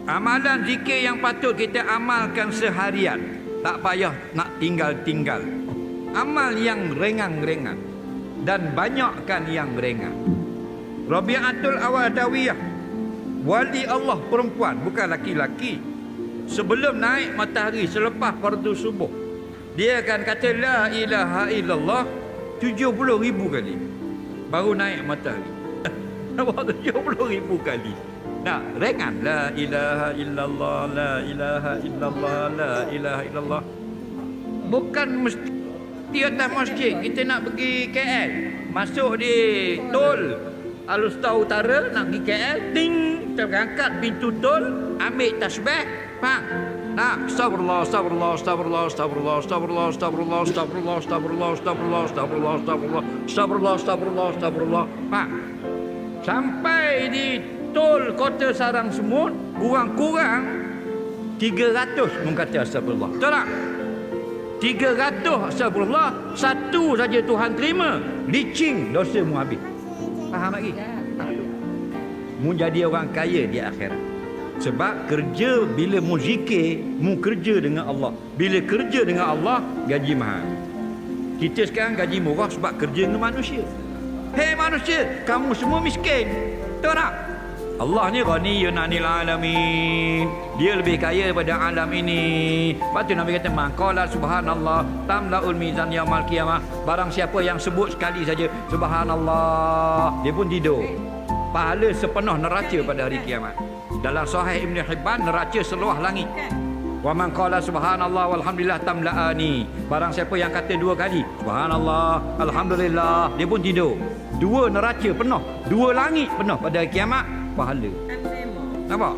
Amalan zikir yang patut kita amalkan seharian. Tak payah nak tinggal-tinggal. Amal yang ringan-ringan dan banyakkan yang ringan. Rabi'atul Awadawiyah, wali Allah perempuan, bukan laki-laki. Sebelum naik matahari, selepas fardu subuh, dia akan kata la ilaha illallah 70,000 kali. Baru naik matahari. 70,000 kali. Nah, ringan. La ilaha illallah, la ilaha illallah, la ilaha illallah. Bukan mesti atas masjid. Kita nak pergi KL, masuk di tol Alustar Utara, nak pergi KL, ting, terangkat pintu tol, ambil tasbih, faham? Nah, astagfirullah, astagfirullah, astagfirullah, astagfirullah, astagfirullah, astagfirullah, astagfirullah, astagfirullah, astagfirullah, astagfirullah, astagfirullah, astagfirullah, astagfirullah, astagfirullah, faham? Sampai di tol Kota Sarang Semut, kurang-kurang 300 mengkata astagfirullah. Betul tak? 300 astagfirullah, satu saja Tuhan terima, licin dosa mu habis. Faham lagi? Mu jadi orang kaya di akhirat. Sebab kerja bila mu zikir, mu kerja dengan Allah. Bila kerja dengan Allah, gaji mahal. Kita sekarang gaji murah sebab kerja dengan manusia. Hei manusia, kamu semua miskin. Betul tak? Allah ni ghaniyun 'anil alamin. Dia lebih kaya daripada alam ini. Lepas tu Nabi kata, maqala subhanallah tamla'ul mizan yaumil qiyamah. Barang siapa yang sebut sekali saja subhanallah, dia pun tidur, pahala sepenuh neraca pada hari kiamat. Dalam Sahih Ibn Hibban, neraca seluah langit. Wa man qala subhanallah walhamdulillah tamla'ani. Barang siapa yang kata 2 kali subhanallah alhamdulillah, dia pun tidur, 2 neraca penuh, 2 langit penuh pada hari kiamat pahala. Nampak?